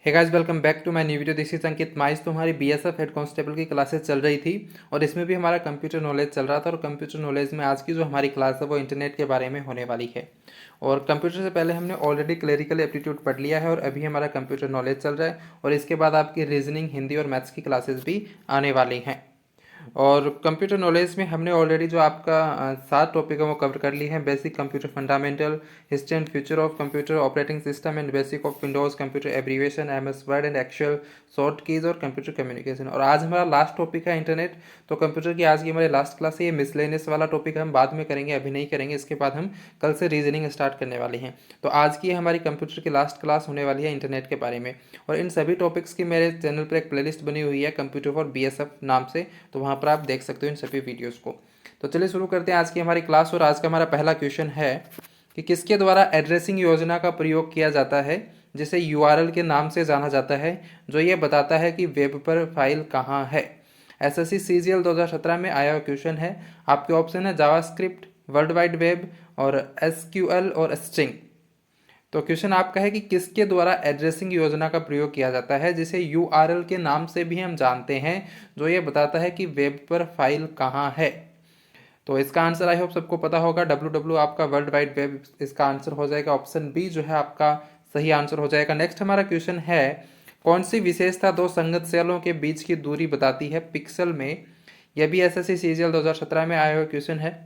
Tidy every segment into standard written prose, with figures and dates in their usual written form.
Hey guys, welcome back to my new video. This is Ankit माइस। तो हमारी BSF head constable की classes चल रही थी और इसमें भी हमारा कंप्यूटर नॉलेज चल रहा था। और कंप्यूटर नॉलेज में आज की जो हमारी क्लास है वो इंटरनेट के बारे में होने वाली है। और कंप्यूटर से पहले हमने ऑलरेडी क्लरिकल एप्टीट्यूड पढ़ लिया है और अभी हमारा कंप्यूटर नॉलेज चल रहा है। और इसके बाद आपकी रीजनिंग, हिंदी और मैथ्स की क्लासेस भी आने वाली हैं। और कंप्यूटर नॉलेज में हमने ऑलरेडी जो आपका 7 टॉपिक है वो कवर कर ली है। Basic computer fundamental, history and future of computer, operating system and basic of Windows, computer abbreviation, MS Word and Excel, short keys और कंप्यूटर कम्युनिकेशन। और आज हमारा लास्ट टॉपिक है इंटरनेट। तो कंप्यूटर की आज की हमारी लास्ट क्लास है। ये मिसलेनियस वाला टॉपिक हम बाद में करेंगे, अभी नहीं करेंगे। इसके बाद हम कल से रीजनिंग स्टार्ट करने वाले हैं। तो आज की हमारी कंप्यूटर की लास्ट क्लास होने वाली है इंटरनेट के बारे में। और इन सभी टॉपिक्स की मेरे चैनल पर एक प्लेलिस्ट बनी हुई है कंप्यूटर फॉर बीएसएफ नाम से, तो वहाँ पर आप देख सकते हो इन सभी वीडियोस को। तो चलिए शुरू करते हैं आज की हमारी क्लास। और आज का हमारा पहला क्वेश्चन है कि किसके द्वारा एड्रेसिंग योजना का प्रयोग किया जाता है जिसे यूआरएल के नाम से जाना जाता है, जो ये बताता है कि वेब पर फाइल कहाँ है। एसएससी सीजीएल 2017 में आया हुआ क्वेश्चन है। आपके ऑप्शन है जावास्क्रिप्ट, वर्ल्ड वाइड वेब और एसक्यूएल और स्ट्रिंग। तो क्वेश्चन आपका है कि किसके द्वारा एड्रेसिंग योजना का प्रयोग किया जाता है जिसे यूआरएल के नाम से भी हम जानते हैं, जो ये बताता है कि वेब पर फाइल कहाँ है। तो इसका आंसर आई होप सबको पता होगा। www आपका वर्ल्ड वाइड वेब इसका आंसर हो जाएगा। ऑप्शन बी जो है आपका सही आंसर हो जाएगा। नेक्स्ट हमारा क्वेश्चन है, कौन सी विशेषता दो संगत सेलों के बीच की दूरी बताती है पिक्सल में। यह भी एसएससी सीजीएल 2017 में आया हुआ क्वेश्चन है।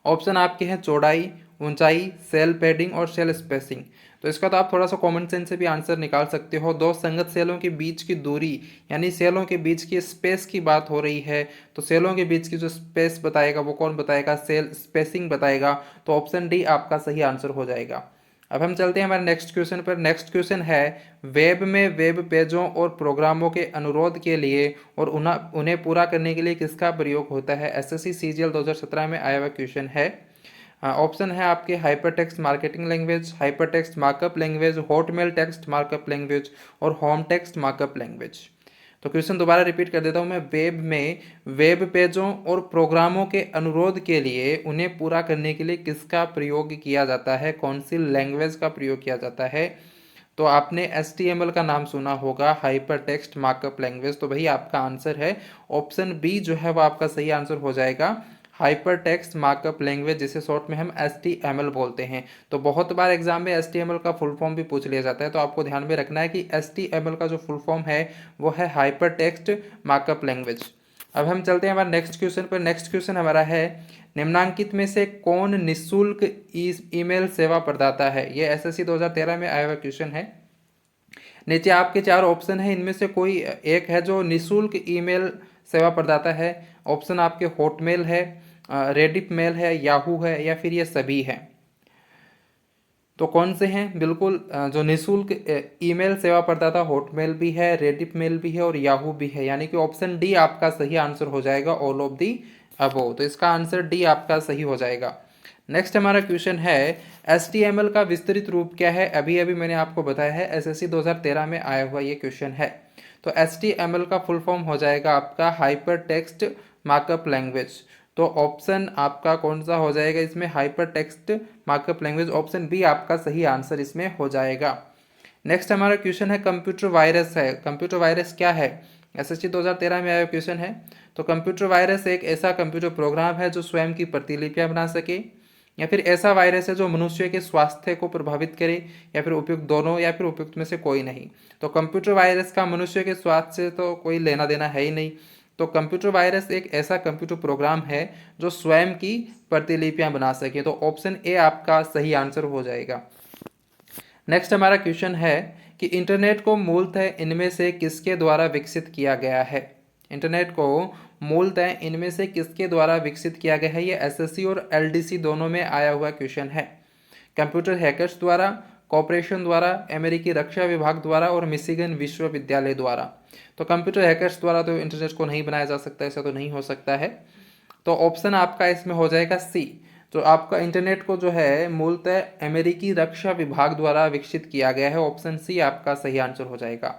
ऑप्शन आपके हैं चौड़ाई, ऊंचाई, सेल पैडिंग और सेल स्पेसिंग। तो इसका तो आप थोड़ा सा कॉमन सेंस से भी आंसर निकाल सकते हो। दो संगत सेलों के बीच की दूरी यानी सेलों के बीच की स्पेस की बात हो रही है। तो सेलों के बीच की जो स्पेस बताएगा वो कौन बताएगा, सेल स्पेसिंग बताएगा। तो ऑप्शन डी आपका सही आंसर हो जाएगा। अब हम चलते हैं हमारे नेक्स्ट क्वेश्चन पर। नेक्स्ट क्वेश्चन है, वेब में वेब पेजों और प्रोग्रामों के अनुरोध के लिए और उन्हें पूरा करने के लिए किसका प्रयोग होता है। एसएससी सीजीएल 2017 में आया हुआ क्वेश्चन है। ऑप्शन है आपके hyper text marketing language, hyper text markup language, Hotmail text markup language और होम टेक्स्ट मार्कअप लैंग्वेज। तो क्वेश्चन दोबारा रिपीट कर देता हूँ मैं। वेब में वेब पेजों और प्रोग्रामों के अनुरोध के लिए उन्हें पूरा करने के लिए किसका प्रयोग किया जाता है, कौन सी लैंग्वेज का प्रयोग किया जाता है। तो आपने HTML का नाम सुना होगा, हाइपर टेक्स्ट मार्कअप लैंग्वेज। तो भाई आपका आंसर है ऑप्शन बी जो है वो आपका सही आंसर हो जाएगा, हाइपर टेक्स्ट मार्कअप लैंग्वेज, जिसे शॉर्ट में हम HTML बोलते हैं। तो बहुत बार एग्जाम में HTML का फुल फॉर्म भी पूछ लिया जाता है। तो आपको ध्यान में रखना है कि HTML का जो फुल फॉर्म है वो है हाइपर टेक्स्ट मार्कअप लैंग्वेज। अब हम चलते हैं हमारे नेक्स्ट क्वेश्चन पर। नेक्स्ट क्वेश्चन हमारा है, निम्नांकित में से कौन निःशुल्क ईमेल सेवा प्रदाता है। ये एसएससी 2013 में आया हुआ क्वेश्चन है। नीचे आपके 4 ऑप्शन है, इनमें से कोई एक है जो निःशुल्क ईमेल सेवा प्रदाता है। ऑप्शन आपके हॉटमेल है, रेडिफ मेल है, याहू है या फिर ये सभी है। तो कौन से हैं? बिल्कुल जो निःशुल्क ईमेल सेवा प्रदाता हॉटमेल भी है, रेडिफ मेल भी है और याहू भी है। यानी कि ऑप्शन डी आपका सही आंसर हो जाएगा, ऑल ऑफ दी अबोव। तो इसका आंसर डी आपका सही हो जाएगा। नेक्स्ट हमारा क्वेश्चन है, HTML का विस्तृत रूप क्या है। अभी अभी मैंने आपको बताया है, एसएससी 2013 में आया हुआ ये क्वेश्चन है। तो HTML का फुल फॉर्म हो जाएगा आपका हाइपर टेक्स्ट मार्कअप लैंग्वेज। तो ऑप्शन आपका कौन सा हो जाएगा इसमें, hyper text markup language. Option B आपका सही आंसर इसमें हो जाएगा। नेक्स्ट हमारा क्वेश्चन है, कंप्यूटर वायरस है। कंप्यूटर वायरस क्या है, एसएससी 2013 में आया क्वेश्चन है। तो कंप्यूटर वायरस एक ऐसा कंप्यूटर प्रोग्राम है जो स्वयं की प्रतिलिपियां बना सके, या फिर ऐसा वायरस है जो मनुष्य के स्वास्थ्य को प्रभावित करे, या फिर उपयुक्त दोनों, या फिर उपयुक्त में से कोई नहीं। तो कंप्यूटर वायरस का मनुष्य के स्वास्थ्य से तो कोई लेना देना है ही नहीं। तो कंप्यूटर वायरस एक ऐसा कंप्यूटर प्रोग्राम है जो स्वयं की प्रतिलिपियां बना सके। तो ऑप्शन ए आपका सही आंसर हो जाएगा। नेक्स्ट हमारा क्वेश्चन है कि इंटरनेट को मूलतः इनमें से किसके द्वारा विकसित किया गया है। इंटरनेट को मूलतः इनमें से किसके द्वारा विकसित किया गया है। ये एसएससी और एलडीसी दोनों में आया हुआ क्वेश्चन है। कंप्यूटर हैकर्स द्वारा, कॉर्पोरेशन द्वारा, अमेरिकी रक्षा विभाग द्वारा और मिशिगन विश्वविद्यालय द्वारा। तो कंप्यूटर हैकर्स द्वारा तो इंटरनेट को नहीं बनाया जा सकता, ऐसा तो नहीं हो सकता है। तो ऑप्शन आपका इसमें हो जाएगा सी। तो आपका इंटरनेट को जो है मूलतः अमेरिकी रक्षा विभाग द्वारा विकसित किया गया है। ऑप्शन सी आपका सही आंसर हो जाएगा।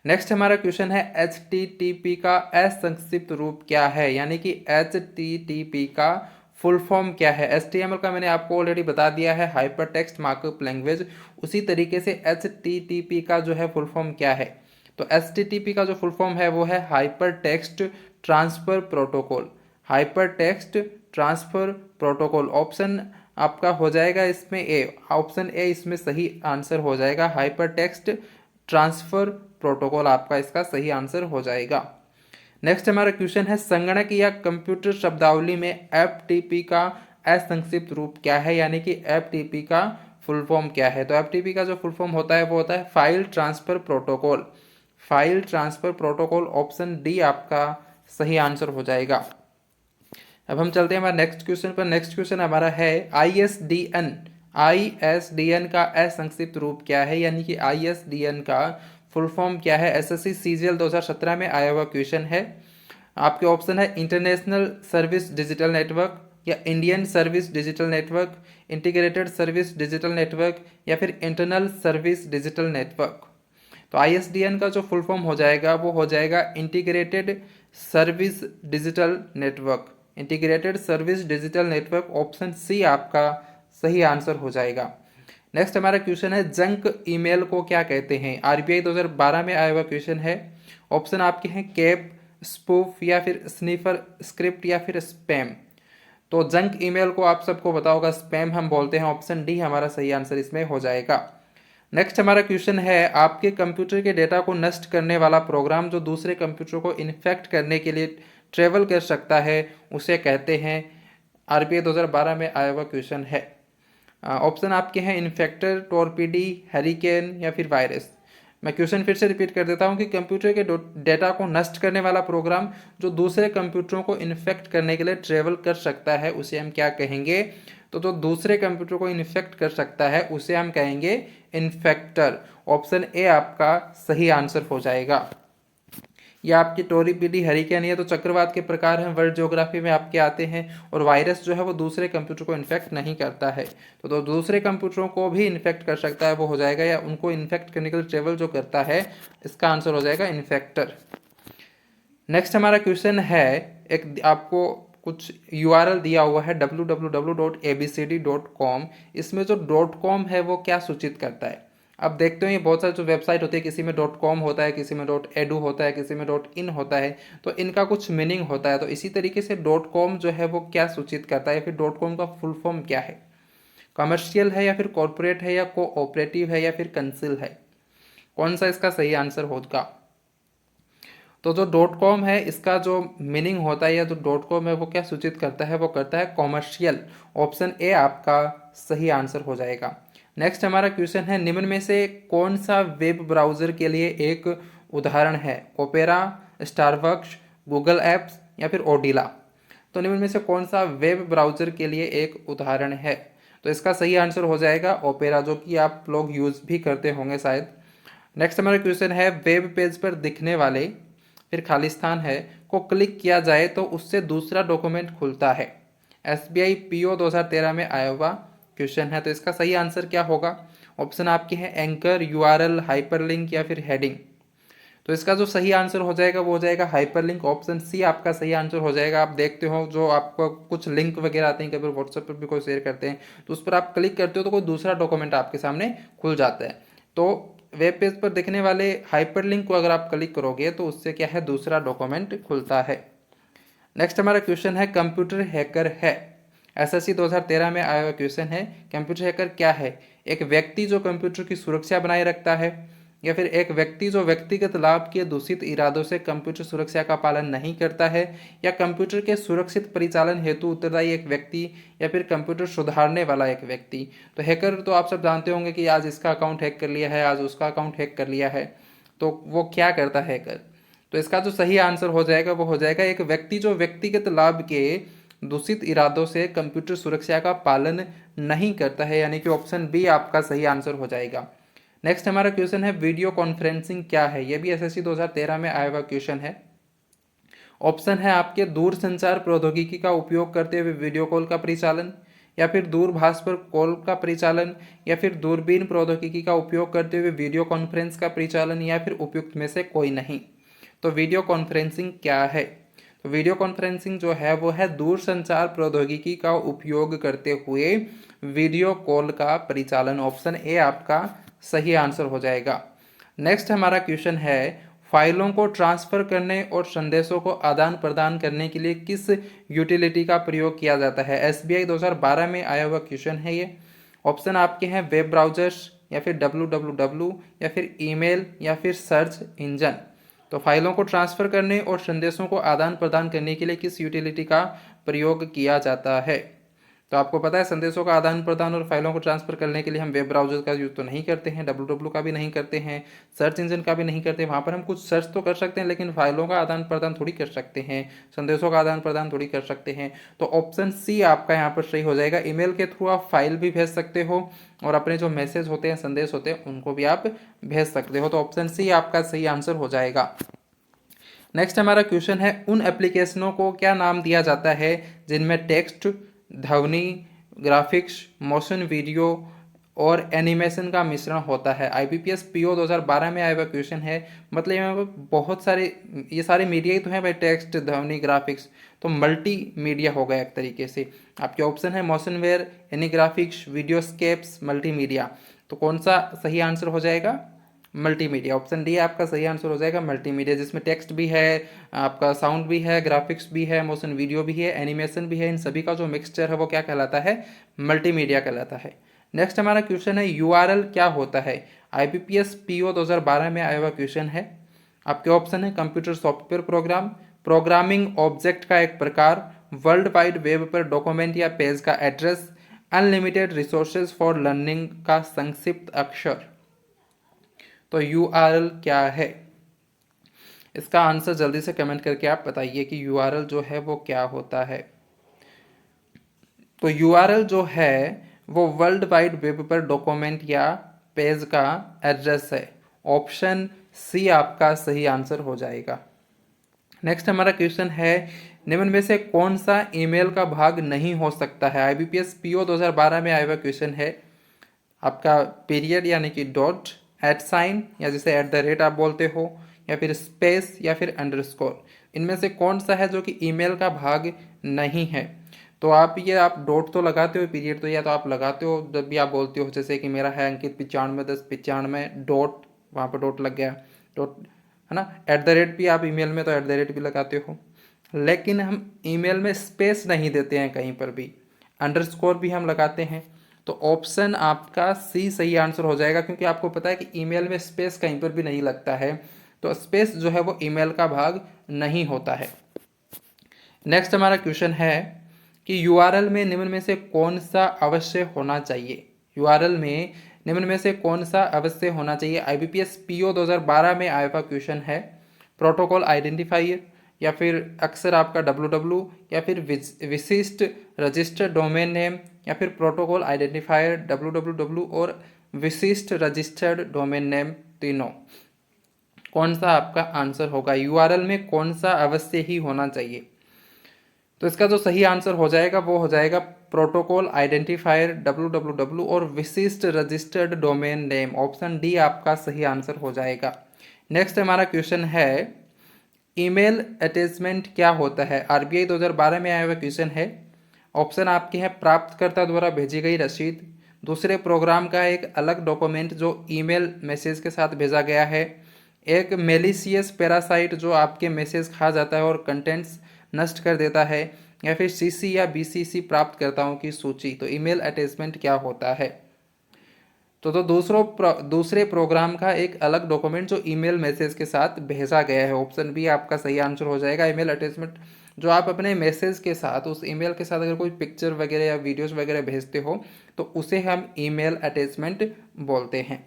नेक्स्ट हमारा क्वेश्चन है, HTTP का असंक्षिप्त रूप क्या है। यानी कि HTTP का फुल फॉर्म क्या है। HTML का मैंने आपको ऑलरेडी बता दिया है, हाइपर टेक्स्ट मार्कअप लैंग्वेज। उसी तरीके से HTTP का जो है फुल फॉर्म क्या है, तो HTTP का जो फुल फॉर्म है वो है hyper text transfer protocol. Hyper text transfer protocol option आपका हो जाएगा इसमें ए, ऑप्शन ए इसमें सही आंसर हो जाएगा। हाइपर टेक्स्ट ट्रांसफर प्रोटोकॉल आपका इसका सही आंसर हो जाएगा। नेक्स्ट हमारा क्वेश्चन है, संगणक या कंप्यूटर शब्दावली में FTP का असंक्षिप्त रूप क्या है, यानी कि FTP का फुल फॉर्म क्या है। तो FTP का जो फुल फॉर्म होता है वो होता है file transfer protocol. File transfer protocol option D आपका सही आंसर हो जाएगा। अब हम चलते हैं हमारे नेक्स्ट क्वेश्चन पर। नेक्स्ट क्वेश्चन हमारा है ISDN का असंक्षिप्त रूप क्या है, यानी कि ISDN का फुल फॉर्म क्या है। SSC CGL 2017 में आया हुआ क्वेश्चन है। आपके ऑप्शन है इंटरनेशनल सर्विस डिजिटल नेटवर्क, या Indian service digital network, integrated service digital network, या फिर इंटरनल सर्विस डिजिटल नेटवर्क। तो ISDN का जो फुल फॉर्म हो जाएगा वो हो जाएगा integrated service digital network. Integrated service digital network option C आपका सही आंसर हो जाएगा। नेक्स्ट हमारा क्वेश्चन है, जंक ईमेल को क्या कहते हैं। RBI 2012 में आया हुआ क्वेश्चन है। ऑप्शन आपके हैं कैप, स्पूफ, या फिर स्नीफर स्क्रिप्ट, या फिर स्पैम। तो जंक ईमेल को आप सबको पता होगा स्पैम हम बोलते हैं। ऑप्शन डी हमारा सही आंसर इसमें हो जाएगा। नेक्स्ट हमारा क्वेश्चन है, आपके कंप्यूटर के डेटा को नष्ट करने वाला प्रोग्राम जो दूसरे कंप्यूटर को इन्फेक्ट करने के लिए ट्रेवल कर सकता है उसे कहते हैं। RBI 2012 में आया हुआ क्वेश्चन है। ऑप्शन आपके हैं इन्फेक्टर, टॉर्पीडी, हैरिकेन, या फिर वायरस। मैं क्वेश्चन फिर से रिपीट कर देता हूं कि कंप्यूटर के डेटा को नष्ट करने वाला प्रोग्राम जो दूसरे कंप्यूटरों को इन्फेक्ट करने के लिए ट्रेवल कर सकता है उसे हम क्या कहेंगे। तो जो दूसरे कंप्यूटर को इन्फेक्ट कर सकता है उसे हम कहेंगे इन्फेक्टर। ऑप्शन ए आपका सही आंसर हो जाएगा। या आपकी टोरीपीडी, हरिकेन, ये तो चक्रवात के प्रकार हैं, वर्ल्ड ज्योग्राफी में आपके आते हैं। और वायरस जो है वो दूसरे कंप्यूटर को इन्फेक्ट नहीं करता है, तो दूसरे कंप्यूटरों को भी इन्फेक्ट कर सकता है वो हो जाएगा, या उनको इन्फेक्ट करने के लिए ट्रेवल जो करता है इसका आंसर हो जाएगा इन्फेक्टर। नेक्स्ट हमारा क्वेश्चन है, एक आपको कुछ URL दिया हुआ है www.abcd.com। इसमें जो .com है वो क्या सूचित करता है। अब देखते हो ये बहुत सारे जो वेबसाइट होती है, किसी में .com होता है, किसी में .edu होता है, किसी में .in होता है, तो इनका कुछ मीनिंग होता है। तो इसी तरीके से .com जो है वो क्या सूचित करता है, फिर .com का फुल फॉर्म क्या है। कमर्शियल है, या फिर कॉरपोरेट है, या कोऑपरेटिव है, या फिर कंसिल है। कौन सा इसका सही आंसर होगा। तो जो .com है इसका जो मीनिंग होता है, या जो .com है वो क्या सूचित करता है, वो करता है कॉमर्शियल। ऑप्शन ए आपका सही आंसर हो जाएगा। नेक्स्ट हमारा क्वेश्चन है, निम्न में से कौन सा वेब ब्राउज़र के लिए एक उदाहरण है। ओपेरा, स्टारबक्स, गूगल एप्स, या फिर ओडिला। तो निम्न में से कौन सा वेब ब्राउज़र के लिए एक उदाहरण है। तो इसका सही आंसर हो जाएगा ओपेरा, जो कि आप लोग यूज़ भी करते होंगे शायद। नेक्स्ट हमारा क्वेश्चन है, वेब पेज पर दिखने वाले फिर खालिस्तान है को क्लिक किया जाए तो उससे दूसरा डॉक्यूमेंट खुलता है। SBI PO 2013 में आया हुआ क्वेश्चन है। तो इसका सही आंसर क्या होगा। ऑप्शन आपके हैं एंकर, URL, हाइपरलिंक, या फिर हेडिंग। तो इसका जो सही आंसर हो जाएगा वो हो जाएगा हाइपरलिंक। ऑप्शन सी आपका सही आंसर हो जाएगा। आप देखते हो जो आपको कुछ लिंक वगैरह आते हैं, कभी व्हाट्सएप पर भी कोई शेयर करते हैं, तो उस पर आप क्लिक करते हो तो कोई दूसरा डॉक्यूमेंट आपके सामने खुल जाता है। तो वेब पेज पर दिखने वाले हाइपरलिंक को अगर आप क्लिक करोगे तो उससे क्या है, दूसरा डॉक्यूमेंट खुलता है। नेक्स्ट हमारा क्वेश्चन है, कंप्यूटर हैकर है। SSC 2013 में आया हुआ क्वेश्चन है, कंप्यूटर हैकर क्या है। एक व्यक्ति जो कंप्यूटर की सुरक्षा बनाए रखता है, या फिर एक व्यक्ति जो व्यक्तिगत लाभ के दूषित इरादों से कंप्यूटर सुरक्षा का पालन नहीं करता है, या कंप्यूटर के सुरक्षित परिचालन हेतु उत्तरदायी एक व्यक्ति, या फिर कंप्यूटर सुधारने वाला एक व्यक्ति। तो हैकर तो आप सब जानते होंगे कि आज इसका अकाउंट हैक कर लिया है, आज उसका अकाउंट हैक कर लिया है, तो वो क्या करता है हैकर। तो इसका जो सही आंसर हो जाएगा वो हो जाएगा एक व्यक्ति जो व्यक्तिगत लाभ के दूषित इरादों से कंप्यूटर सुरक्षा का पालन नहीं करता है, यानी कि ऑप्शन बी आपका सही आंसर हो जाएगा। नेक्स्ट हमारा क्वेश्चन है, वीडियो कॉन्फ्रेंसिंग क्या है। यह भी SSC 2013 में आया हुआ क्वेश्चन है। ऑप्शन है आपके दूर संचार प्रौद्योगिकी का उपयोग करते हुए वीडियो कॉल का परिचालन, या फिर दूरभाष पर कॉल का परिचालन, या फिर दूरबीन प्रौद्योगिकी का उपयोग करते हुए वीडियो कॉन्फ्रेंस का परिचालन, या फिर उपयुक्त में से कोई नहीं। तो वीडियो कॉन्फ्रेंसिंग क्या है। तो वीडियो कॉन्फ्रेंसिंग जो है वो है दूरसंचार प्रौद्योगिकी का उपयोग करते हुए वीडियो कॉल का परिचालन। ऑप्शन ए आपका सही आंसर हो जाएगा। नेक्स्ट हमारा क्वेश्चन है, फाइलों को ट्रांसफर करने और संदेशों को आदान प्रदान करने के लिए किस यूटिलिटी का प्रयोग किया जाता है? एसबीआई 2012 में आया हुआ क्वेश्चन है ये। ऑप्शन आपके हैं वेब ब्राउजर्स या फिर www या फिर ईमेल या फिर सर्च इंजन। तो फाइलों को ट्रांसफर करने और संदेशों को आदान प्रदान करने के लिए किस यूटिलिटी का प्रयोग किया जाता है? तो आपको पता है संदेशों का आदान प्रदान और फाइलों को ट्रांसफर करने के लिए हम वेब ब्राउजर का यूज़ तो नहीं करते हैं, www का भी नहीं करते हैं, सर्च इंजन का भी नहीं करते। वहाँ पर हम कुछ सर्च तो कर सकते हैं लेकिन फाइलों का आदान प्रदान थोड़ी कर सकते हैं, संदेशों का आदान प्रदान थोड़ी कर सकते हैं। तो ऑप्शन सी आपका यहाँ पर सही हो जाएगा। ईमेल के थ्रू आप फाइल भी भेज सकते हो और अपने जो मैसेज होते हैं, संदेश होते हैं, उनको भी आप भेज सकते हो। तो ऑप्शन सी आपका सही आंसर हो जाएगा। नेक्स्ट हमारा क्वेश्चन है, उन एप्लीकेशनों को क्या नाम दिया जाता है जिनमें टेक्स्ट, ध्वनि, ग्राफिक्स, मोशन वीडियो और एनिमेशन का मिश्रण होता है? IBPS PO 2012 में आया हुआ क्वेश्चन है। मतलब यहाँ पर बहुत सारे, ये सारे मीडिया ही तो हैं भाई, टेक्स्ट, ध्वनि, ग्राफिक्स, तो मल्टी मीडिया हो गया एक तरीके से। आपके ऑप्शन है मोशन वेयर, एनीग्राफिक्स, वीडियोस्केप्स, मल्टी मीडिया। तो कौन सा सही आंसर हो जाएगा? मल्टीमीडिया। ऑप्शन डी आपका सही आंसर हो जाएगा मल्टीमीडिया, जिसमें टेक्स्ट भी है, आपका साउंड भी है, ग्राफिक्स भी है, मोशन वीडियो भी है, एनिमेशन भी है। इन सभी का जो मिक्सचर है वो क्या कहलाता है? मल्टीमीडिया कहलाता है। नेक्स्ट हमारा क्वेश्चन है, यूआरएल क्या होता है? IBPS PO 2012 में आया हुआ क्वेश्चन है। आपके ऑप्शन है computer software program, programming object का एक प्रकार, वर्ल्ड वाइड वेब पर डॉक्यूमेंट या पेज का address, unlimited resources for learning का संक्षिप्त अक्षर। तो URL क्या है? इसका आंसर जल्दी से कमेंट करके आप बताइए कि URL जो है वो क्या होता है। तो URL जो है वो वर्ल्ड वाइड वेब पर डॉक्यूमेंट या पेज का एड्रेस है। ऑप्शन सी आपका सही आंसर हो जाएगा। नेक्स्ट हमारा क्वेश्चन है, निम्न में से कौन सा ईमेल का भाग नहीं हो सकता है? IBPS PO 2012 में आया हुआ क्वेश्चन है। आपका पीरियड यानी कि डॉट, एट साइन या जिसे एट द रेट आप बोलते हो, या फिर स्पेस या फिर अंडरस्कोर। इनमें से कौन सा है जो कि ईमेल का भाग नहीं है? तो आप डॉट तो लगाते हो, पीरियड तो या तो आप लगाते हो जब भी आप बोलते हो, जैसे कि मेरा है अंकित 951095 डॉट, वहाँ पर डॉट लग गया, डॉट है ना। एट द रेट भी आप ईमेल में तो एट द रेट भी लगाते हो, लेकिन हम ईमेल में स्पेस नहीं देते हैं कहीं पर भी, अंडरस्कोर भी हम लगाते हैं। तो ऑप्शन आपका सी सही आंसर हो जाएगा, क्योंकि आपको पता है कि ईमेल में स्पेस कहीं पर भी नहीं लगता है, तो स्पेस जो है वो ईमेल का भाग नहीं होता है। नेक्स्ट हमारा क्वेश्चन है कि यूआरएल में निम्न में से कौन सा अवश्य होना चाहिए? यूआरएल में निम्न में से कौन सा अवश्य होना चाहिए? IBPS PO 2012 में आया हुआ क्वेश्चन है। प्रोटोकॉल आइडेंटिफायर, या फिर अक्सर आपका www, या फिर विशिष्ट रजिस्टर्ड डोमेन नेम, या फिर प्रोटोकॉल आइडेंटिफायर www और विशिष्ट रजिस्टर्ड डोमेन नेम, तीनों। कौन सा आपका आंसर होगा? यूआरएल में कौन सा अवश्य ही होना चाहिए? तो इसका जो सही आंसर हो जाएगा वो हो जाएगा प्रोटोकॉल आइडेंटिफायर www और विशिष्ट registered domain name. Option D आपका सही आंसर हो जाएगा। नेक्स्ट हमारा क्वेश्चन है, ईमेल अटैचमेंट क्या होता है? RBI 2012 में आया हुआ क्वेश्चन है। ऑप्शन आपके हैं प्राप्तकर्ता द्वारा भेजी गई रसीद, दूसरे प्रोग्राम का एक अलग डॉक्यूमेंट जो ईमेल मैसेज के साथ भेजा गया है, एक मेलिशियस पैरासाइट जो आपके मैसेज खा जाता है और कंटेंट्स नष्ट कर देता है, या फिर CC या BCC प्राप्तकर्ताओं की सूची। तो ईमेल अटैचमेंट क्या होता है? तो दूसरे प्रोग्राम का एक अलग डॉक्यूमेंट जो ईमेल मैसेज के साथ भेजा गया है। ऑप्शन बी आपका सही आंसर हो जाएगा। ईमेल अटैचमेंट जो आप अपने मैसेज के साथ, उस ईमेल के साथ अगर कोई पिक्चर वगैरह या वीडियोस वगैरह भेजते हो तो उसे हम ईमेल अटैचमेंट बोलते हैं।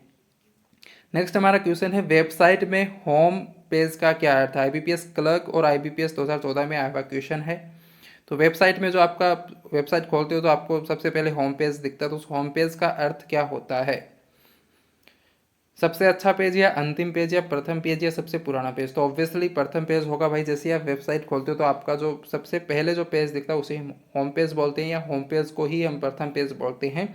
नेक्स्ट हमारा क्वेश्चन है, वेबसाइट में होम पेज का क्या अर्थ है? IBPS क्लर्क और IBPS 2014 में आया हुआ क्वेश्चन है। तो वेबसाइट में जो आपका वेबसाइट खोलते हो तो आपको सबसे पहले होम पेज दिखता है, तो उस होम पेज का अर्थ क्या होता है? सबसे अच्छा पेज या अंतिम पेज या प्रथम पेज या सबसे पुराना पेज? तो ऑब्वियसली प्रथम पेज होगा भाई। जैसे आप वेबसाइट खोलते हो तो आपका जो सबसे पहले जो पेज दिखता है उसे हम होम पेज बोलते हैं, या होम पेज को ही हम प्रथम पेज बोलते हैं।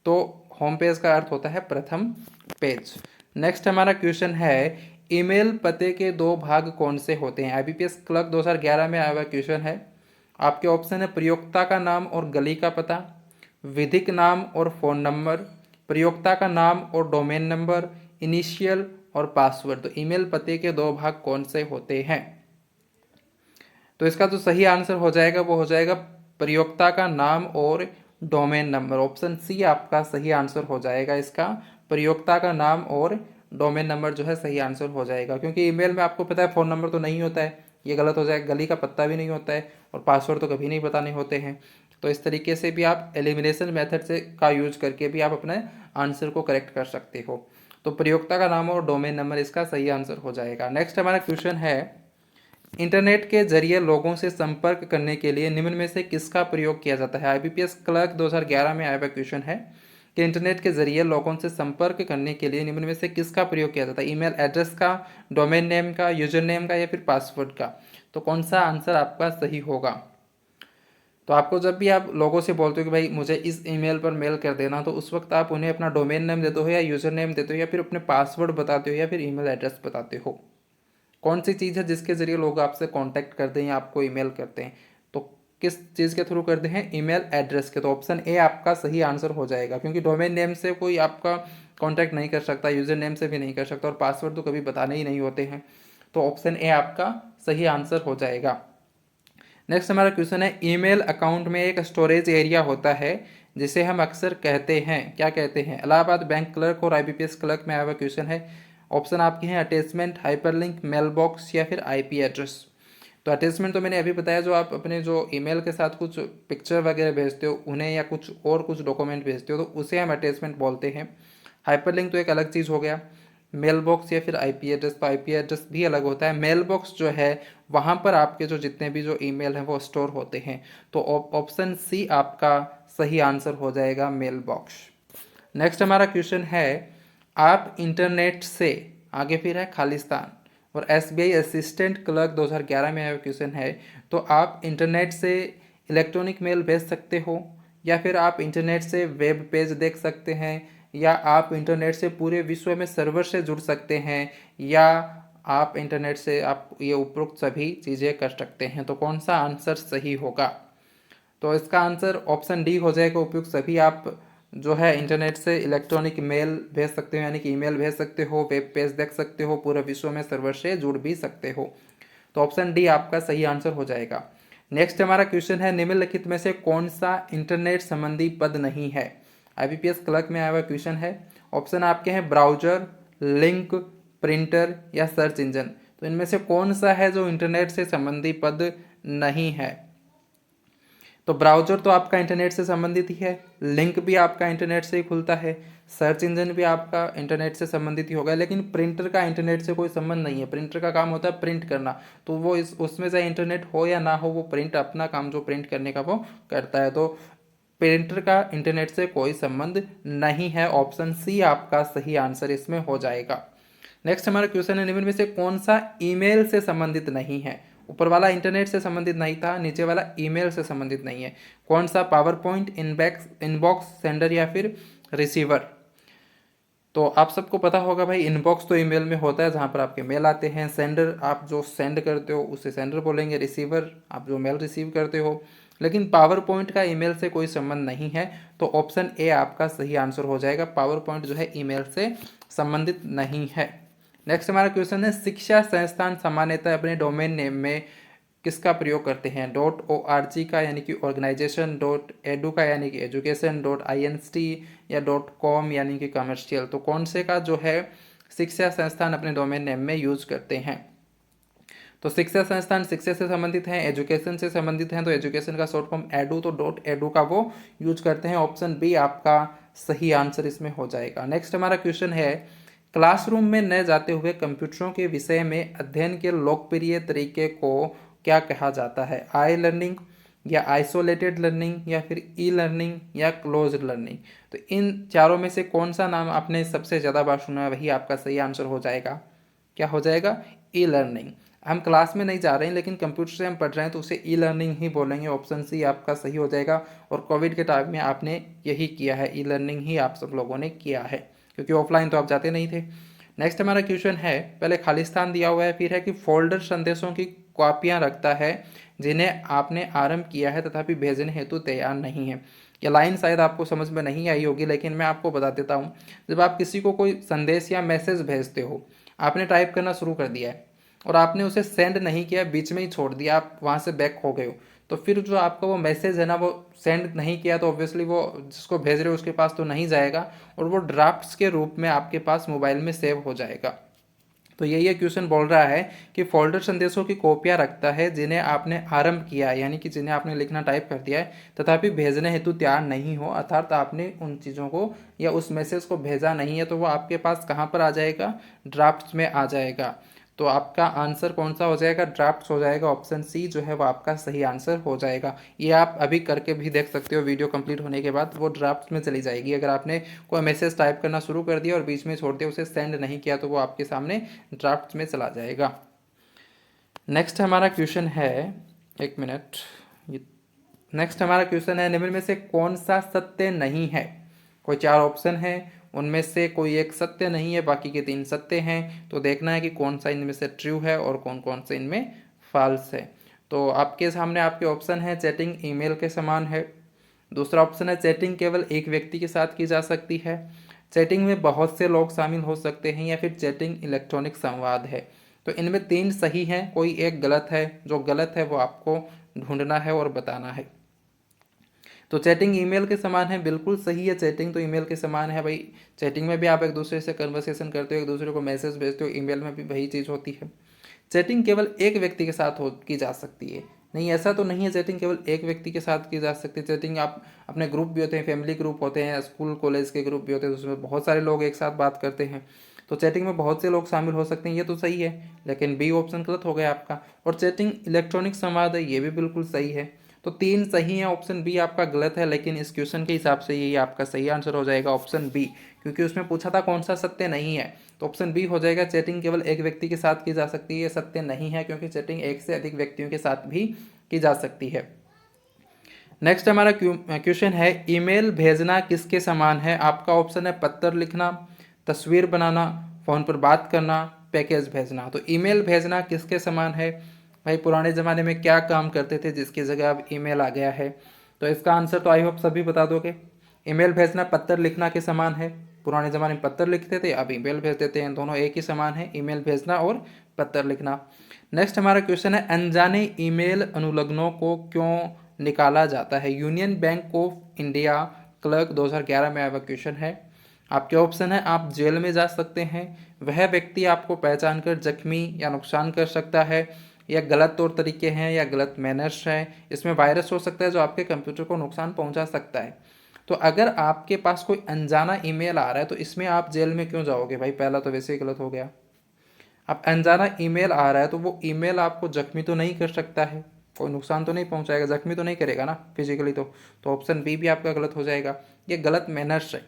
तो होम पेज का अर्थ होता है प्रथम पेज। नेक्स्ट हमारा क्वेश्चन है, ईमेल पते के दो भाग कौन से होते हैं? IBPS क्लर्क 2011 में आया हुआ क्वेश्चन है। आपके ऑप्शन है प्रयोक्ता का नाम और गली का पता, विधिक नाम और फ़ोन नंबर, प्रयोक्ता का नाम और डोमेन नंबर, इनिशियल और पासवर्ड। तो ईमेल पते के दो भाग कौन से होते हैं? तो इसका जो सही आंसर हो जाएगा वो हो जाएगा प्रयोक्ता का नाम और डोमेन नंबर। ऑप्शन सी आपका सही आंसर हो जाएगा इसका, प्रयोक्ता का नाम और डोमेन नंबर जो है सही आंसर हो जाएगा। क्योंकि ईमेल में आपको पता है फ़ोन नंबर तो नहीं होता है, ये गलत हो जाएगा, गली का पत्ता भी नहीं होता है और पासवर्ड तो कभी नहीं बताने होते हैं। तो इस तरीके से भी आप एलिमिनेशन मेथड से का यूज करके भी आप अपने आंसर को करेक्ट कर सकते हो। तो प्रयोक्ता का नाम और डोमेन नंबर इसका सही आंसर हो जाएगा। नेक्स्ट हमारा क्वेश्चन है, इंटरनेट के जरिए लोगों से संपर्क करने के लिए निम्न में से किसका प्रयोग किया जाता है? IBPS क्लर्क 2011 में आया हुआ क्वेश्चन है कि इंटरनेट के जरिए लोगों से संपर्क करने के लिए निम्न में से किसका प्रयोग किया जाता है? ईमेल एड्रेस का, डोमेन नेम का, यूजर नेम का या फिर पासवर्ड का? तो कौन सा आंसर आपका सही होगा? तो आपको जब भी आप लोगों से बोलते हो कि भाई मुझे इस ईमेल पर मेल कर देना, तो उस वक्त आप उन्हें अपना डोमेन नेम देते हो या यूजर नेम देते हो या फिर अपने पासवर्ड बताते हो या फिर ईमेल एड्रेस बताते हो? कौन सी चीज़ है जिसके जरिए लोग आपसे कांटेक्ट करते हैं या आपको ईमेल करते हैं? तो किस चीज़ के थ्रू करते हैं? ईमेल एड्रेस के। तो ऑप्शन ए आपका सही आंसर हो जाएगा, क्योंकि डोमेन नेम से कोई आपका कांटेक्ट नहीं कर सकता, यूजर नेम से भी नहीं कर सकता और पासवर्ड तो कभी बताने ही नहीं होते हैं। तो ऑप्शन ए आपका सही आंसर हो जाएगा। नेक्स्ट हमारा क्वेश्चन है, ईमेल अकाउंट में एक स्टोरेज एरिया होता है जिसे हम अक्सर कहते हैं, क्या कहते हैं? इलाहाबाद बैंक क्लर्क और IBPS क्लर्क में आया हुआ क्वेश्चन है। ऑप्शन आपके हैं अटैचमेंट, हाइपरलिंक, मेल बॉक्स या फिर IP एड्रेस। तो अटैचमेंट तो मैंने अभी बताया, जो आप अपने जो ईमेल के साथ कुछ पिक्चर वगैरह भेजते हो उन्हें या कुछ डॉक्यूमेंट भेजते हो तो उसे हम अटैचमेंट बोलते हैं। हाइपरलिंक तो एक अलग चीज़ हो गया। मेल बॉक्स या फिर IP एड्रेस, तो IP एड्रेस भी अलग होता है। मेल बॉक्स जो है वहाँ पर आपके जो जितने भी जो ईमेल हैं वो स्टोर होते हैं। तो ऑप्शन सी आपका सही आंसर हो जाएगा, मेल बॉक्स। नेक्स्ट हमारा क्वेश्चन है, आप इंटरनेट से, आगे फिर है खालिस्तान और SBI असिस्टेंट क्लर्क 2011 में आया क्वेश्चन है। तो आप इंटरनेट से इलेक्ट्रॉनिक मेल भेज सकते हो या फिर आप इंटरनेट से वेब पेज देख सकते हैं या आप इंटरनेट से पूरे विश्व में सर्वर से जुड़ सकते हैं या आप इंटरनेट से आप ये उपरोक्त सभी चीज़ें कर सकते हैं। तो कौन सा आंसर सही होगा? तो इसका आंसर ऑप्शन डी हो जाएगा, उपयुक्त सभी आप जो है इंटरनेट से इलेक्ट्रॉनिक मेल भेज सकते हो, यानी कि ईमेल भेज सकते हो, वेब पेज देख सकते हो, पूरे विश्व में सर्वर से जुड़ भी सकते हो। तो ऑप्शन डी आपका सही आंसर हो जाएगा। नेक्स्ट हमारा क्वेश्चन है, निम्नलिखित में से कौन सा इंटरनेट संबंधी पद नहीं है? IBPS क्लर्क में आया हुआ क्वेश्चन है। ऑप्शन आपके हैं ब्राउजर, लिंक, प्रिंटर या सर्च इंजन। तो इनमें से कौन सा है जो इंटरनेट से संबंधी पद नहीं है? तो ब्राउजर तो आपका इंटरनेट से संबंधित ही है, लिंक भी आपका इंटरनेट से ही खुलता है, सर्च इंजन भी आपका इंटरनेट से संबंधित ही होगा, लेकिन प्रिंटर का इंटरनेट से कोई संबंध नहीं है। प्रिंटर का काम होता है प्रिंट करना, तो वो उसमें चाहे इंटरनेट हो या ना हो, वो प्रिंट अपना काम जो प्रिंट करने का वो करता है। तो प्रिंटर का इंटरनेट से कोई संबंध नहीं है। ऑप्शन सी आपका सही आंसर इसमें हो जाएगा। नेक्स्ट हमारा क्वेश्चन है, निम्न में से कौन सा ईमेल से संबंधित नहीं है? ऊपर वाला इंटरनेट से संबंधित नहीं था, नीचे वाला ईमेल से संबंधित नहीं है। कौन सा? पावर पॉइंट, इनबॉक्स, सेंडर या फिर रिसीवर? तो आप सबको पता होगा भाई, इनबॉक्स तो ईमेल में होता है जहाँ पर आपके मेल आते हैं, सेंडर आप जो सेंड करते हो उसे सेंडर बोलेंगे, रिसीवर आप जो मेल रिसीव करते हो। लेकिन पावर पॉइंट का ईमेल से कोई संबंध नहीं है, तो ऑप्शन ए आपका सही आंसर हो जाएगा। पावर पॉइंट जो है ईमेल से संबंधित नहीं है। नेक्स्ट हमारा क्वेश्चन है, शिक्षा संस्थान सामान्यतः अपने डोमेन नेम में किसका प्रयोग करते हैं? .org का यानी कि ऑर्गेनाइजेशन, .edu का यानी कि एजुकेशन, .inst या .com यानी कि कमर्शियल। तो कौन से का जो है शिक्षा संस्थान अपने डोमेन नेम में यूज करते हैं? तो शिक्षा संस्थान शिक्षा से संबंधित हैं, एजुकेशन से संबंधित हैं, तो एजुकेशन का शॉर्ट फॉर्म एडू, तो .edu का वो यूज करते हैं। ऑप्शन बी आपका सही आंसर इसमें हो जाएगा। नेक्स्ट हमारा क्वेश्चन है, क्लासरूम में न जाते हुए कंप्यूटरों के विषय में अध्ययन के लोकप्रिय तरीके को क्या कहा जाता है? आई लर्निंग या आइसोलेटेड लर्निंग या फिर ई लर्निंग या क्लोज लर्निंग? तो इन चारों में से कौन सा नाम आपने सबसे ज़्यादा बार सुना है, वही आपका सही आंसर हो जाएगा। क्या हो जाएगा? E learning. हम क्लास में नहीं जा रहे हैं लेकिन कंप्यूटर से हम पढ़ रहे हैं तो उसे ई लर्निंग ही बोलेंगे। ऑप्शन सी आपका सही हो जाएगा। और कोविड के टाइम में आपने यही किया है, ई लर्निंग ही आप सब लोगों ने किया है, क्योंकि ऑफलाइन तो आप जाते नहीं थे। नेक्स्ट हमारा क्वेश्चन है, पहले खालिस्तान दिया हुआ है, फिर है कि फोल्डर संदेशों की कॉपियां रखता है जिन्हें आपने आरंभ किया है तथापि भेजने हेतु तैयार नहीं है। ये लाइन शायद आपको समझ में नहीं आई होगी, लेकिन मैं आपको बता देता हूँ। जब आप किसी को कोई संदेश या मैसेज भेजते हो, आपने टाइप करना शुरू कर दिया है और आपने उसे सेंड नहीं किया, बीच में ही छोड़ दिया, आप वहाँ से बैक हो गए हो, तो फिर जो आपका वो मैसेज है ना, वो सेंड नहीं किया तो ऑब्वियसली वो जिसको भेज रहे हो उसके पास तो नहीं जाएगा और वो ड्राफ्ट्स के रूप में आपके पास मोबाइल में सेव हो जाएगा। तो यही क्वेश्चन बोल रहा है कि फोल्डर संदेशों की कॉपियां रखता है जिन्हें आपने आरंभ किया है, यानी कि जिन्हें आपने लिखना टाइप कर दिया है तथापि भेजने हेतु तैयार नहीं हो, अर्थात आपने उन चीज़ों को या उस मैसेज को भेजा नहीं है, तो वो आपके पास कहाँ पर आ जाएगा, ड्राफ्ट्स में आ जाएगा। तो आपका आंसर कौन सा हो जाएगा, ड्राफ्ट्स हो जाएगा। ऑप्शन सी जो है वो आपका सही आंसर हो जाएगा। ये आप अभी करके भी देख सकते हो, वीडियो कंप्लीट होने के बाद वो ड्राफ्ट्स में चली जाएगी। अगर आपने कोई मैसेज टाइप करना शुरू कर दिया और बीच में छोड़ दिया, उसे सेंड नहीं किया, तो वो आपके सामने ड्राफ्ट्स में चला जाएगा। नेक्स्ट हमारा क्वेश्चन है, एक मिनट, नेक्स्ट हमारा क्वेश्चन है, निम्न में से कौन सा सत्य नहीं है। कोई 4 ऑप्शन है, उनमें से कोई एक सत्य नहीं है, बाकी के 3 सत्य हैं। तो देखना है कि कौन सा इनमें से ट्रू है और कौन कौन से इनमें फॉल्स है। तो आपके सामने आपके ऑप्शन है, चैटिंग ईमेल के समान है। दूसरा ऑप्शन है, चैटिंग केवल एक व्यक्ति के साथ की जा सकती है। चैटिंग में बहुत से लोग शामिल हो सकते हैं, या फिर चैटिंग इलेक्ट्रॉनिक संवाद है। तो इनमें 3 सही हैं, कोई एक गलत है। जो गलत है वो आपको ढूंढना है और बताना है। तो चैटिंग ईमेल के समान है, बिल्कुल सही है। चैटिंग तो ईमेल के समान है भाई। चैटिंग में भी आप एक दूसरे से कन्वर्सेशन करते हो, एक दूसरे को मैसेज भेजते हो, ईमेल में भी वही चीज़ होती है। चैटिंग केवल एक व्यक्ति के साथ की जा सकती है, नहीं ऐसा तो नहीं है चैटिंग केवल एक व्यक्ति के साथ की जा सकती है। चैटिंग आप अपने ग्रुप भी होते हैं, फैमिली ग्रुप होते हैं, स्कूल कॉलेज के ग्रुप भी होते हैं, तो उसमें बहुत सारे लोग एक साथ बात करते हैं। तो चैटिंग में बहुत से लोग शामिल हो सकते हैं, ये तो सही है, लेकिन बी ऑप्शन गलत हो गया आपका। और चैटिंग इलेक्ट्रॉनिक संवाद है, ये भी बिल्कुल सही है। तो 3 सही है, ऑप्शन बी आपका गलत है, लेकिन इस क्वेश्चन के हिसाब से यही आपका सही आंसर हो जाएगा, ऑप्शन बी। क्योंकि उसमें पूछा था कौन सा सत्य नहीं है, तो ऑप्शन बी हो जाएगा। चैटिंग केवल एक व्यक्ति के साथ की जा सकती है, ये सत्य नहीं है, क्योंकि चैटिंग एक से अधिक व्यक्तियों के साथ भी की जा सकती है। नेक्स्ट हमारा क्वेश्चन है, ईमेल भेजना किसके समान है। आपका ऑप्शन है पत्र लिखना, तस्वीर बनाना, फ़ोन पर बात करना, पैकेज भेजना। तो ईमेल भेजना किसके समान है भाई, पुराने ज़माने में क्या काम करते थे जिसकी जगह अब ईमेल आ गया है। तो इसका आंसर तो आई होप सभी बता दोगे। ईमेल भेजना पत्र लिखना के समान है। पुराने ज़माने में पत्र लिखते थे, अब ईमेल भेज देते हैं, दोनों एक ही समान है, ईमेल भेजना और पत्र लिखना। नेक्स्ट हमारा क्वेश्चन है, अनजाने ईमेल अनुलग्नों को क्यों निकाला जाता है। Union bank of India clerk 2011 में आया क्वेश्चन है। आपके ऑप्शन है, आप जेल में जा सकते हैं, वह व्यक्ति आपको पहचान कर जख्मी या नुकसान कर सकता है, या गलत तौर तरीके हैं, या गलत मैनर्स हैं, इसमें वायरस हो सकता है जो आपके कंप्यूटर को नुकसान पहुंचा सकता है। तो अगर आपके पास कोई अनजाना ईमेल आ रहा है तो इसमें आप जेल में क्यों जाओगे भाई, पहला तो वैसे ही गलत हो गया। अब अनजाना ईमेल आ रहा है तो वो ईमेल आपको जख्मी तो नहीं कर सकता है, कोई नुकसान तो नहीं पहुंचाएगा, जख्मी तो नहीं करेगा ना फिजिकली। तो ऑप्शन बी भी आपका गलत हो जाएगा। ये गलत मैनर्स है,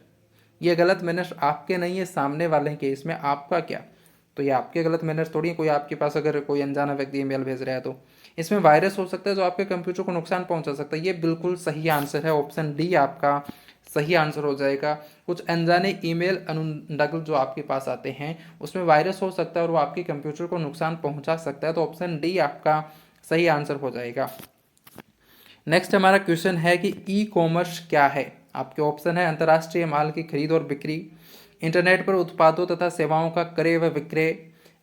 ये गलत मैनर्स आपके नहीं है, सामने वाले के, इसमें आपका क्या। तो ये आपके गलत मैनर्स थोड़ी, कोई आपके पास अगर कोई अनजाना व्यक्ति ईमेल भेज रहा है तो इसमें वायरस हो सकता है जो आपके कंप्यूटर को नुकसान पहुंचा सकता है। ये बिल्कुल सही आंसर है, ऑप्शन डी आपका सही आंसर हो जाएगा। कुछ अनजाने ईमेल अनुलग्न जो आपके पास आते हैं उसमें वायरस हो सकता है और वो आपके कंप्यूटर को नुकसान पहुंचा सकता है, तो ऑप्शन डी आपका सही आंसर हो जाएगा। नेक्स्ट हमारा क्वेश्चन है कि ई कॉमर्स क्या है। आपके ऑप्शन है, अंतर्राष्ट्रीय माल की खरीद और बिक्री, इंटरनेट पर उत्पादों तथा सेवाओं का क्रय व विक्रय,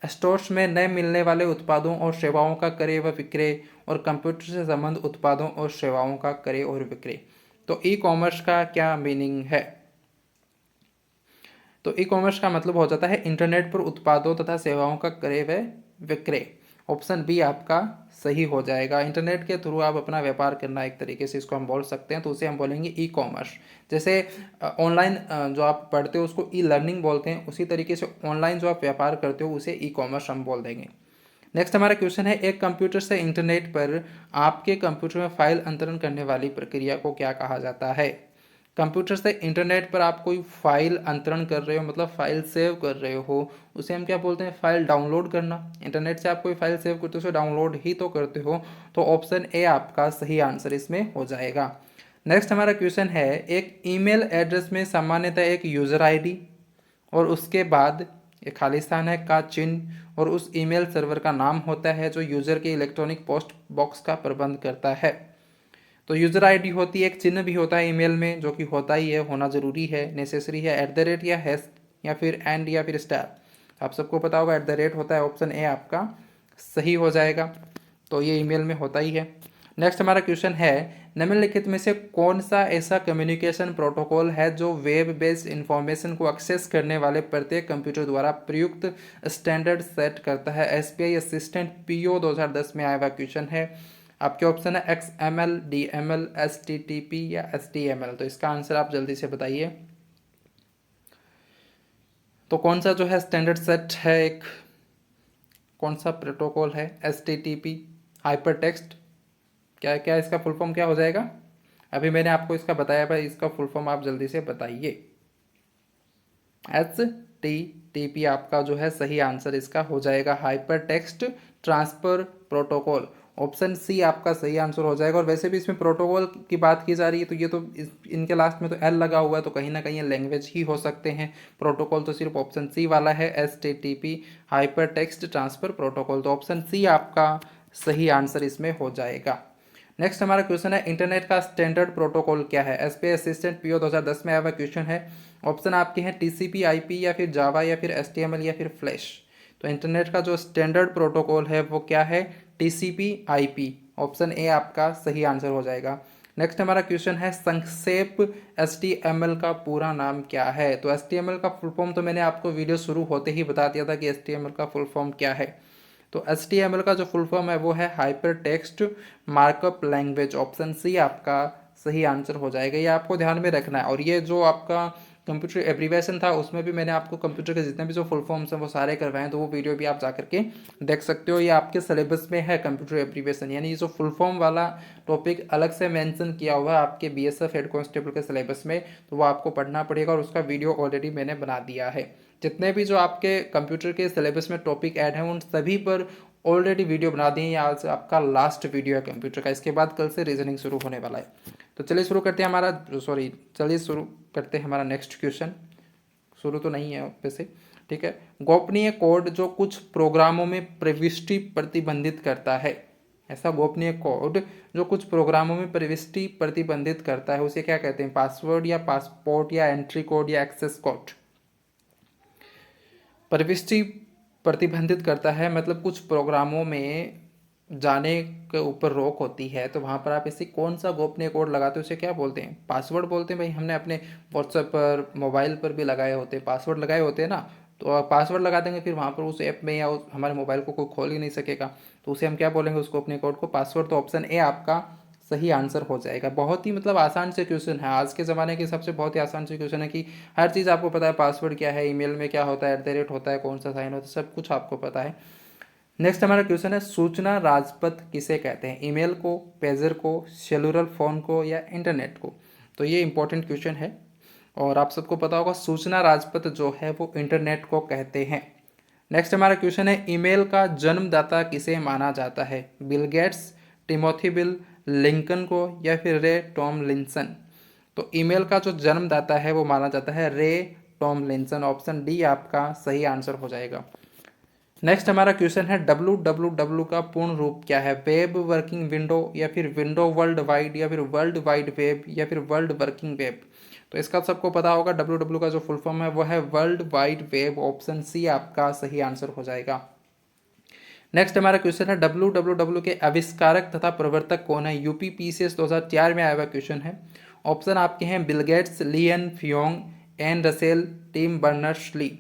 स्टोर्स में नए मिलने वाले उत्पादों और सेवाओं का क्रय व विक्रय, और कंप्यूटर से संबंधित उत्पादों और सेवाओं का क्रय और विक्रय। तो ई कॉमर्स का क्या मीनिंग है। तो ई कॉमर्स का मतलब हो जाता है इंटरनेट पर उत्पादों तथा सेवाओं का क्रय व विक्रय। ऑप्शन बी आपका सही हो जाएगा। इंटरनेट के थ्रू आप अपना व्यापार करना, एक तरीके से इसको हम बोल सकते हैं, तो उसे हम बोलेंगे ई कॉमर्स। जैसे ऑनलाइन जो आप पढ़ते हो उसको ई लर्निंग बोलते हैं, उसी तरीके से ऑनलाइन जो आप व्यापार करते हो उसे ई कॉमर्स हम बोल देंगे। नेक्स्ट हमारा क्वेश्चन है, एक कंप्यूटर से इंटरनेट पर आपके कंप्यूटर में फाइल अंतरण करने वाली प्रक्रिया को क्या कहा जाता है। कंप्यूटर से इंटरनेट पर आप कोई फाइल अंतरण कर रहे हो, मतलब फाइल सेव कर रहे हो, उसे हम क्या बोलते हैं, फाइल डाउनलोड करना। इंटरनेट से आप कोई फाइल सेव करते हो उसे डाउनलोड ही तो करते हो, तो ऑप्शन ए आपका सही आंसर इसमें हो जाएगा। नेक्स्ट हमारा क्वेश्चन है, एक ईमेल एड्रेस में सामान्यतः एक यूज़र आईडी और उसके बाद एक खालिस्तान है का चिन्ह और उस ईमेल सर्वर का नाम होता है जो यूज़र के इलेक्ट्रॉनिक पोस्ट बॉक्स का प्रबंध करता है। तो यूज़र आईडी होती है, एक चिन्ह भी होता है ईमेल में जो कि होता ही है, होना ज़रूरी है, नेसेसरी है, @ या हैश या फिर एंड या फिर स्टार। आप सबको पता होगा @ होता है, ऑप्शन ए आपका सही हो जाएगा। तो ये ईमेल में होता ही है। नेक्स्ट हमारा क्वेश्चन है निम्नलिखित में से कौन सा ऐसा कम्युनिकेशन प्रोटोकॉल है जो वेब बेस्ड इंफॉर्मेशन को एक्सेस करने वाले प्रत्येक कंप्यूटर द्वारा प्रयुक्त स्टैंडर्ड सेट करता है। एसपीआई असिस्टेंट पीओ 2010 में आया हुआ क्वेश्चन है। आपके ऑप्शन है XML, DML, HTTP या HTML। तो इसका आंसर आप जल्दी से बताइए। तो कौन सा जो है स्टैंडर्ड सेट है, एक कौन सा प्रोटोकॉल है? HTTP, हाइपर टेक्स्ट, क्या क्या इसका फुल फॉर्म क्या हो जाएगा? अभी मैंने आपको इसका बताया भाई, इसका फुल फॉर्म आप जल्दी से बताइए। HTTP आपका जो है सही आंसर इसका हो जाएगा, hyper text transfer protocol. Option C आपका सही आंसर हो जाएगा। और वैसे भी इसमें प्रोटोकॉल की बात की जा रही है तो ये तो इनके लास्ट में तो एल लगा हुआ है, तो कहीं ना कहीं लैंग्वेज ही हो सकते हैं। प्रोटोकॉल तो सिर्फ ऑप्शन सी वाला है, HTTP hyper text transfer protocol. तो ऑप्शन सी आपका सही आंसर इसमें हो जाएगा। नेक्स्ट हमारा क्वेश्चन है इंटरनेट का स्टैंडर्ड प्रोटोकॉल क्या है? एसपीआई असिस्टेंट पीओ 2010 में आया हुआ क्वेश्चन है। ऑप्शन आपके हैं TCP IP या फिर जावा या फिर HTML या फिर फ्लैश। तो इंटरनेट का जो स्टैंडर्ड प्रोटोकॉल है वो क्या है? TCP IP। ऑप्शन ए आपका सही आंसर हो जाएगा। नेक्स्ट हमारा क्वेश्चन है संक्षेप HTML का पूरा नाम क्या है? तो HTML का फुल फॉर्म तो मैंने आपको वीडियो शुरू होते ही बता दिया था कि HTML का फुल फॉर्म क्या है। तो HTML का जो फुल फॉर्म है वो है hyper text markup language. Option C आपका सही आंसर हो जाएगा, ये आपको ध्यान में रखना है। और ये जो आपका कंप्यूटर एब्रीवेशन था उसमें भी मैंने आपको कंप्यूटर के जितने भी जो फुल फॉर्म्स हैं वो सारे करवाए हैं, तो वो वीडियो भी आप जा करके देख सकते हो। ये आपके सिलेबस में है कंप्यूटर एब्रीवेशन, यानी ये जो फुल फॉर्म वाला टॉपिक अलग से मेंशन किया हुआ है आपके BSF हेड कांस्टेबल के सिलेबस में, तो वो आपको पढ़ना पड़ेगा और उसका वीडियो ऑलरेडी मैंने बना दिया है। जितने भी जो आपके कंप्यूटर के सिलेबस में टॉपिक ऐड हैं उन सभी पर ऑलरेडी वीडियो बना दिए। ये आज आपका लास्ट वीडियो है कंप्यूटर का, इसके बाद कल से रीजनिंग शुरू होने वाला है। तो चलिए शुरू करते हैं हमारा नेक्स्ट क्वेश्चन। शुरू तो नहीं है वैसे, ठीक है। गोपनीय कोड जो कुछ प्रोग्रामों में प्रविष्टि प्रतिबंधित करता है, ऐसा गोपनीय कोड जो कुछ प्रोग्रामों में प्रविष्टि प्रतिबंधित करता है उसे क्या कहते हैं? पासवर्ड या पासपोर्ट या एंट्री कोड या एक्सेस कोड? प्रविष्टि प्रतिबंधित करता है मतलब कुछ प्रोग्रामों में जाने के ऊपर रोक होती है, तो वहाँ पर आप ऐसे कौन सा गोपनीय कोड लगाते हो उसे क्या बोलते हैं? पासवर्ड बोलते हैं। भाई हमने अपने व्हाट्सएप पर, मोबाइल पर भी लगाए होते हैं, पासवर्ड लगाए होते हैं ना, तो आप पासवर्ड लगा देंगे फिर वहाँ पर उस ऐप में या हमारे मोबाइल को कोई खोल ही नहीं सकेगा, तो उसे हम क्या बोलेंगे उस गोपनीय कोड को? पासवर्ड। तो ऑप्शन ए आपका सही आंसर हो जाएगा। बहुत ही मतलब आसान से क्वेश्चन है, आज के ज़माने के हिसाब से बहुत ही आसान से क्वेश्चन है कि हर चीज़ आपको पता है, पासवर्ड क्या है, ईमेल में क्या होता है, @ होता है, कौन सा साइन होता है, सब कुछ आपको पता है। नेक्स्ट हमारा क्वेश्चन है सूचना राजपथ किसे कहते हैं? ईमेल को, पेजर को, सेलुलर फ़ोन को या इंटरनेट को? तो ये इंपॉर्टेंट क्वेश्चन है और आप सबको पता होगा सूचना राजपथ जो है वो इंटरनेट को कहते हैं। नेक्स्ट हमारा क्वेश्चन है ईमेल का जन्मदाता किसे माना जाता है? Bill Gates, Timothy bill, Lincoln को या फिर रे टॉमलिंसन? तो ईमेल का जो जन्मदाता है वो माना जाता है रे टॉमलिंसन। ऑप्शन डी आपका सही आंसर हो जाएगा। नेक्स्ट हमारा क्वेश्चन है www का पूर्ण रूप क्या है? वेब वर्किंग विंडो या फिर विंडो वर्ल्ड वाइड या फिर वर्ल्ड वाइड वेब या फिर वर्ल्ड वर्किंग वेब? तो इसका सबको पता होगा, www का जो फुल फॉर्म है वो है world wide web. Option C आपका सही आंसर हो जाएगा। नेक्स्ट हमारा क्वेश्चन है www के आविष्कारक तथा प्रवर्तक कौन है? UPPCS 2004 में आया हुआ क्वेश्चन है। ऑप्शन आपके हैं बिल गेट्स, लियन फियोंग, एन रसेल, टिम बर्नर्स-ली।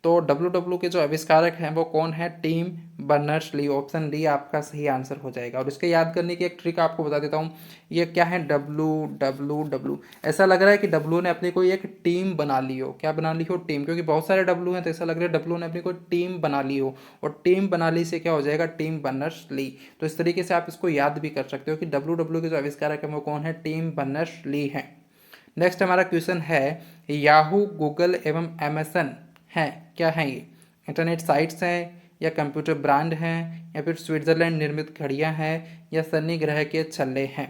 तो www के जो आविष्कारक हैं वो कौन है? Tim Berners-Lee. ऑप्शन डी आपका सही आंसर हो जाएगा। और इसके याद करने की एक ट्रिक आपको बता देता हूँ, ये क्या है? www, ऐसा लग रहा है कि W ने अपनी कोई एक टीम बना ली हो। क्या बना ली हो? टीम, क्योंकि बहुत सारे W हैं तो ऐसा लग रहा है W ने अपनी कोई टीम बना ली हो, और टीम बना ली से क्या हो जाएगा? Tim Berners-Lee. तो इस तरीके से आप इसको याद भी कर सकते हो कि www के जो आविष्कारक हैं वो कौन है? टिम बर्नर्स-ली हैं। नेक्स्ट हमारा क्वेश्चन है याहू, गूगल एवं अमेजन हैं, क्या हैं ये? इंटरनेट साइट्स हैं या कंप्यूटर ब्रांड हैं या फिर स्विट्ज़रलैंड निर्मित घड़ियां हैं या शनि ग्रह के छल्ले हैं?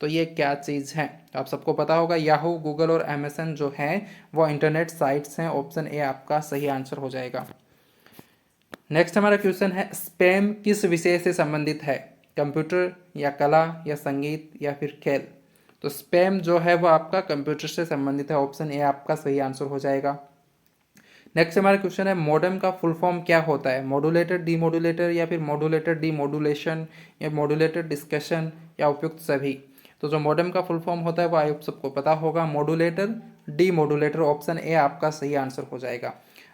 तो ये क्या चीज़ है? आप सबको पता होगा, याहू, गूगल और अमेजन जो हैं वो इंटरनेट साइट्स हैं। ऑप्शन ए आपका सही आंसर हो जाएगा। नेक्स्ट हमारा क्वेश्चन है, स्पैम किस विषय से संबंधित है? कंप्यूटर या कला या संगीत या फिर खेल? तो स्पैम जो है वो आपका कंप्यूटर से संबंधित है। ऑप्शन ए आपका सही आंसर हो जाएगा। नेक्स्ट हमारा क्वेश्चन है, मॉडेम का फुल फॉर्म क्या होता है? मॉड्यूलेटर, डीमॉड्यूलेटर या फिर मॉड्यूलेटर डीमॉड्यूलेशन या मॉड्यूलेटर डिस्कशन या उपयुक्त सभी? तो जो मॉडेम का फुल फॉर्म होता है वो आप सबको पता होगा, मॉड्यूलेटर डीमॉड्यूलेटर। ऑप्शन ए आपका सही आंसर हो जाएगा।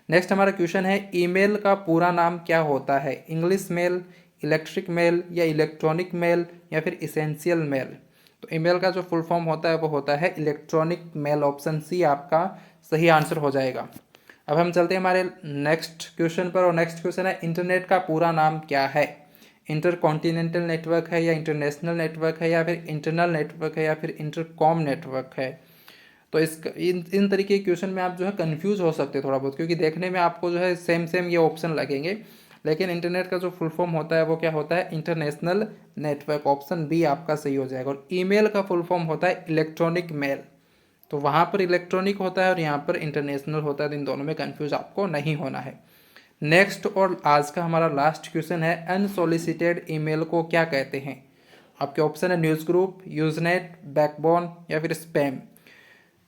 नेक्स्ट हमारा क्वेश्चन है, ईमेल का पूरा नाम क्या होता है? इंग्लिश मेल, इलेक्ट्रिक मेल या इलेक्ट्रॉनिक मेल या फिर इसेंशियल मेल? तो ईमेल का जो फुल फॉर्म होता है वो होता है इलेक्ट्रॉनिक मेल। ऑप्शन सी आपका सही आंसर हो जाएगा। अब हम चलते हैं हमारे नेक्स्ट क्वेश्चन पर, और नेक्स्ट क्वेश्चन है, इंटरनेट का पूरा नाम क्या है? इंटरकॉन्टिनेंटल नेटवर्क है या इंटरनेशनल नेटवर्क है या फिर इंटरनल नेटवर्क है या फिर इंटरकॉम नेटवर्क है? तो इस इन तरीके के क्वेश्चन में आप जो है कंफ्यूज हो सकते हैं थोड़ा बहुत, क्योंकि देखने में आपको जो है सेम सेम ये ऑप्शन लगेंगे, लेकिन इंटरनेट का जो फुल फॉर्म होता है वो क्या होता है? International network. ऑप्शन बी आपका सही हो जाएगा। और ईमेल का फुल फॉर्म होता है इलेक्ट्रॉनिक मेल। तो वहाँ पर इलेक्ट्रॉनिक होता है और यहाँ पर इंटरनेशनल होता है, तो इन दोनों में कंफ्यूज आपको नहीं होना है। नेक्स्ट और आज का हमारा लास्ट क्वेश्चन है, अनसॉलिसिटेड ईमेल को क्या कहते हैं? आपके ऑप्शन है न्यूज़ ग्रुप, यूजनेट, बैकबोन या फिर स्पैम।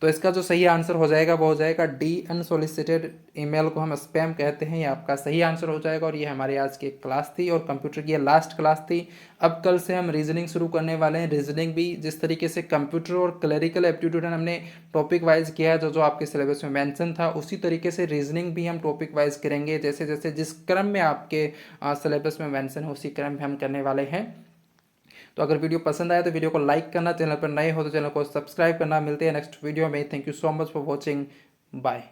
तो इसका जो सही आंसर हो जाएगा वो हो जाएगा डी, अनसॉलिसिटेड ईमेल को हम स्पैम कहते हैं। ये आपका सही आंसर हो जाएगा। और ये हमारी आज की एक क्लास थी और कंप्यूटर की ये लास्ट क्लास थी। अब कल से हम रीजनिंग शुरू करने वाले हैं। रीजनिंग भी जिस तरीके से कंप्यूटर और क्लरिकल एप्टीट्यूड हमने टॉपिक वाइज किया है, जो आपके सिलेबस में मेंशन था, उसी तरीके से रीजनिंग भी हम टॉपिक वाइज करेंगे। जैसे जैसे जिस क्रम में आपके सिलेबस में मेंशन है उसी क्रम में हम करने वाले हैं। तो अगर वीडियो पसंद आए तो वीडियो को लाइक करना, चैनल पर नए हो तो चैनल को सब्सक्राइब करना। मिलते हैं नेक्स्ट वीडियो में। Thank you so much for watching. Bye.